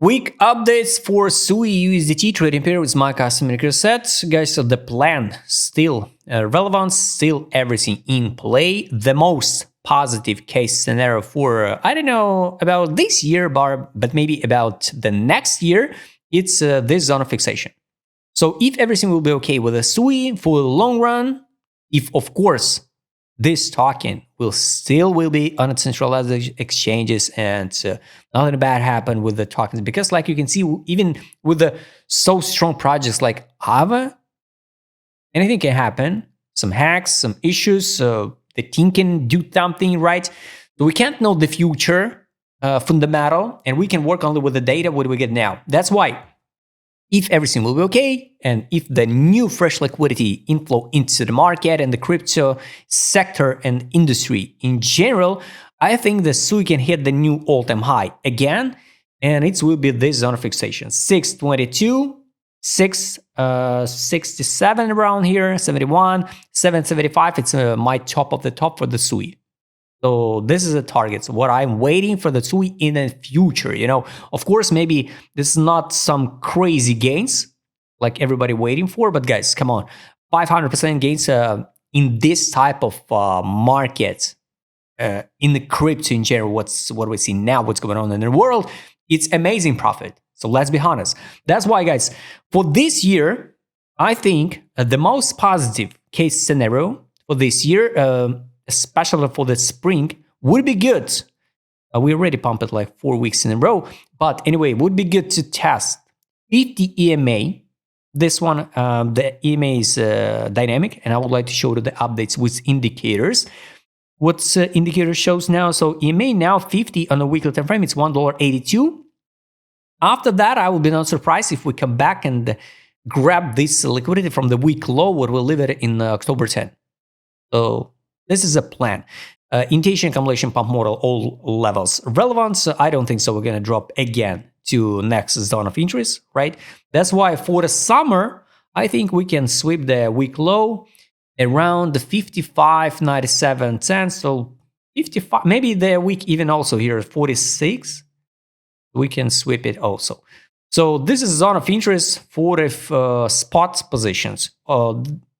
Week updates for SUI USDT trading pair with my custom indicator set. Guys, so the plan still relevant, still everything in play. The most positive case scenario for, I don't know about this year, but maybe about the next year, it's this zone of fixation. So if everything will be okay with the SUI for the long run, if of course this token will be on centralized exchanges and nothing bad happen with the tokens, because like you can see, even with the so strong projects like Ava, anything can happen. Some hacks, some issues, the team can do something right. So we can't know the future fundamental, and we can work only with the data what we get now. That's why if everything will be okay, and if the new fresh liquidity inflow into the market and the crypto sector and industry in general, I think the SUI can hit the new all-time high again, and it will be this zone of fixation. 622, 667 around here, 71, 775. It's my top of the top for the SUI. So this is a target. So what I'm waiting for the SUI in the future, of course, maybe this is not some crazy gains like everybody waiting for, but guys, come on, 500% gains in this type of market, in the crypto in general, what we see now, what's going on in the world, it's amazing profit. So let's be honest. That's why, guys, for this year, I think the most positive case scenario for this year, especially for the spring, would be good. We already pumped it like 4 weeks in a row. But anyway, it would be good to test 50 EMA. This one, the EMA is dynamic, and I would like to show you the updates with indicators. What's indicator shows now? So EMA now 50 on a weekly time frame. It's $1.82. After that, I will be not surprised if we come back and grab this liquidity from the week low, where we'll leave it in October 10. So this is a plan. Intention accumulation pump model, all levels relevance. I don't think so. We're going to drop again to next zone of interest, right? That's why for the summer, I think we can sweep the week low around the 55.97 cents. So 55, maybe the week even also here 46. We can sweep it also. So this is zone of interest for the spot positions.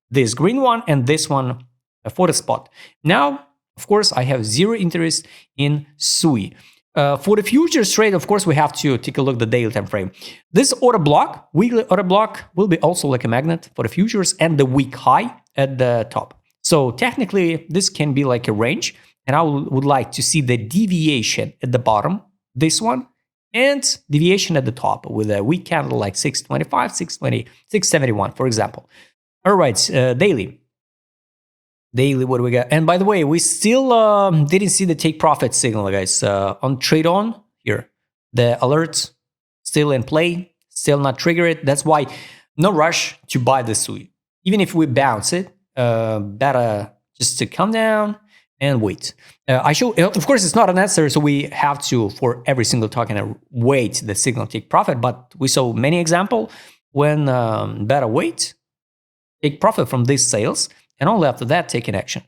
This green one and this one for the spot. Now, of course, I have zero interest in SUI. For the futures trade, of course, we have to take a look at the daily time frame. This order block, weekly order block, will be also like a magnet for the futures and the week high at the top. So technically, this can be like a range, and I would like to see the deviation at the bottom, this one, and deviation at the top with a week candle like 625, 620, 671, for example. All right, daily. Daily, what do we got? And by the way, we still didn't see the take profit signal, guys. On trade on here, the alerts still in play, still not triggered. That's why no rush to buy the SUI. Even if we bounce it, better just to come down and wait. I show, of course, it's not unnecessary, so we have to, for every single token, wait the signal take profit. But we saw many examples when better wait, take profit from these sales, and only after that take an action.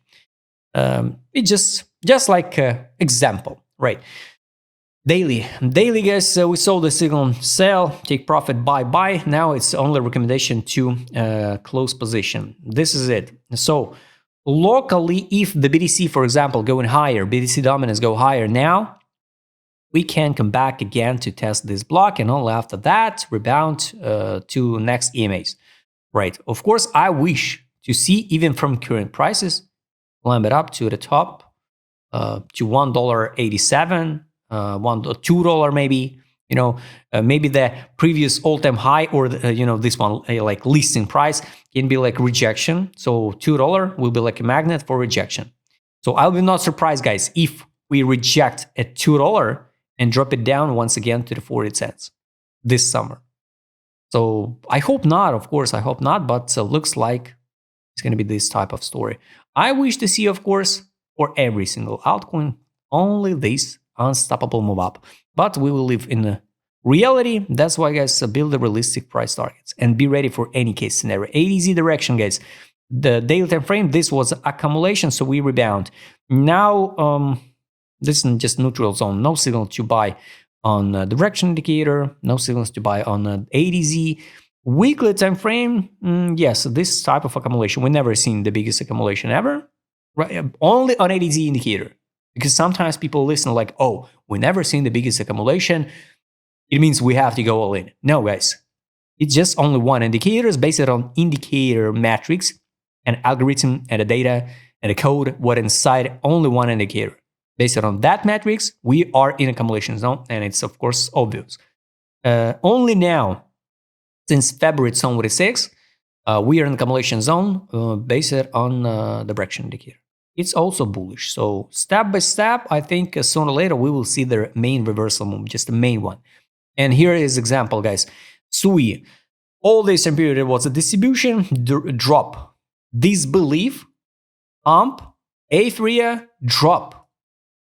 It's just like example, right? Daily, guys, we saw the signal sell, take profit, buy. Now it's only recommendation to close position. This is it. So locally, if the BTC, for example, going higher, BTC dominance go higher now, we can come back again to test this block, and only after that rebound to next EMAs, right? Of course, I wish to see, even from current prices, climb it up to the top, to $1.87, $2 maybe. Maybe the previous all-time high, or this one like listing price can be like rejection. So $2 will be like a magnet for rejection. So I'll be not surprised, guys, if we reject at $2 and drop it down once again to the 40 cents this summer. So I hope not, of course, I hope not, but looks like it's going to be this type of story. I wish to see, of course, for every single altcoin, only this unstoppable move up. But we will live in a reality. That's why, guys, build the realistic price targets and be ready for any case scenario. ADZ direction, guys. The daily time frame, this was accumulation, so we rebound. Now, this is just neutral zone, no signal to buy on direction indicator, no signals to buy on ADZ. Weekly time frame, yes, this type of accumulation, we've never seen the biggest accumulation ever, right? Only on ADZ indicator, because sometimes people listen like, oh, we never seen the biggest accumulation, it means we have to go all in. No, guys, it's just only one indicator. It's based on indicator metrics and algorithm and the data and the code, what inside only one indicator. Based on that metrics, we are in accumulation zone, and it's of course obvious. Only now, since February 26, we are in accumulation zone based on the direction indicator. It's also bullish. So step by step, I think sooner or later we will see the main reversal move, just the main one. And here is example, guys. SUI, all this time period was a distribution drop. Disbelief, pump, euphoria, drop.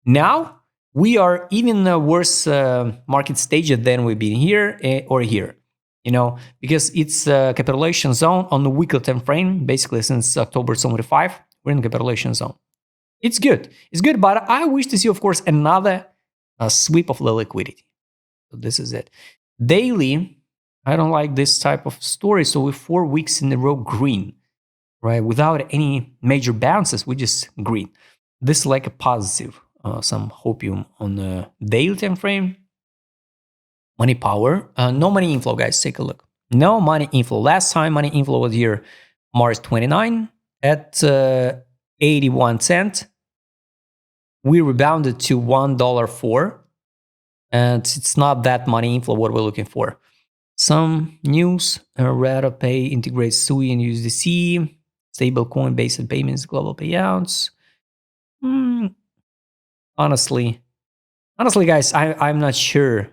Now we are even a worse market stage than we've been here or here. You know, because it's a capitulation zone on the weekly time frame, basically since October 25, we're in capitulation zone. It's good. It's good, but I wish to see, of course, another sweep of the liquidity. So this is it. Daily, I don't like this type of story. So we're 4 weeks in a row green, right? Without any major bounces, we just green. This is like a positive, some hopium on the daily time frame. Money power, no money inflow, guys. Take a look. No money inflow. Last time money inflow was here, March 29 at 81 cents. We rebounded to $1.04, and it's not that money inflow what we're looking for. Some news: Pay integrates SUI and USDC, stable coin based payments, global payouts. Honestly, guys, I'm not sure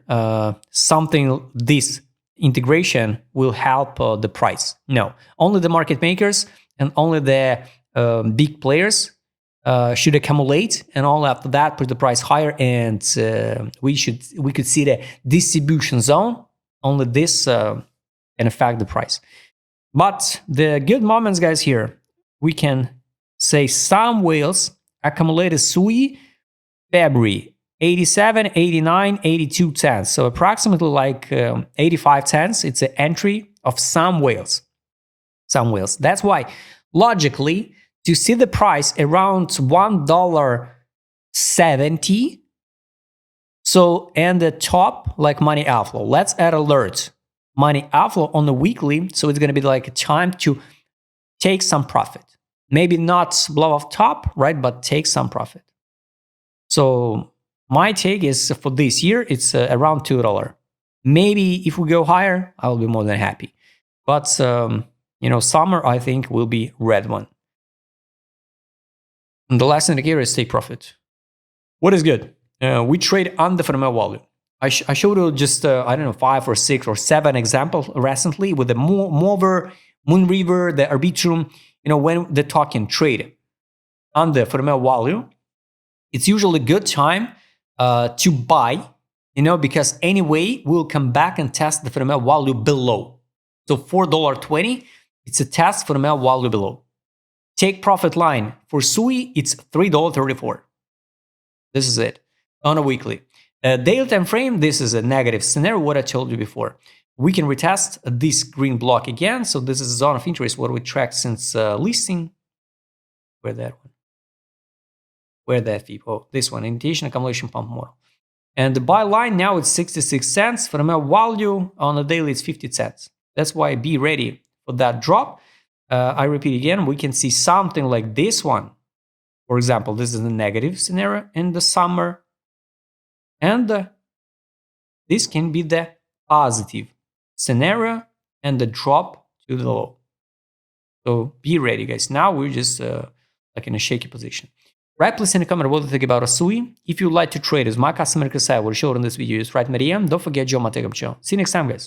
this integration will help the price. No, only the market makers and only the big players should accumulate, and all after that put the price higher, and we could see the distribution zone. Only this can affect the price. But the good moments, guys, here we can say some whales accumulated SUI February 87, 89, 82 cents. So approximately like 85 cents. It's an entry of some whales. Some whales. That's why, logically, to see the price around $1.70, so and the top, like money outflow. Let's add alert. Money outflow on the weekly. So it's going to be like a time to take some profit. Maybe not blow off top, right? But take some profit. So my take is for this year, it's around $2. Maybe if we go higher, I'll be more than happy. But, summer, I think, will be red one. And the last indicator is take profit. What is good? We trade under fundamental value. I showed you just, 5 or 6 or 7 examples recently with the Mover, Moonriver, the Arbitrum. When the token trade under fundamental value, it's usually a good time to buy, because anyway, we'll come back and test the fundamental value below. So $4.20, it's a test fundamental value below. Take profit line for SUI, it's $3.34. This is it on a weekly. Daily time frame, this is a negative scenario, what I told you before. We can retest this green block again. So this is a zone of interest, what we tracked since listing. Where that one? Where that fee? Oh, this one, initiation accumulation pump model. And the buy line now it's 66 cents. For the value on the daily, it's 50 cents. That's why be ready for that drop. I repeat again, we can see something like this one. For example, this is the negative scenario in the summer. And this can be the positive scenario and the drop to the low. So be ready, guys. Now we're just like in a shaky position. Write please in the comment what you think about a SUI. If you'd like to trade as my customer, because I will show in this video, is right, Mariam. Don't forget, Joe Mategam channel. See you next time, guys.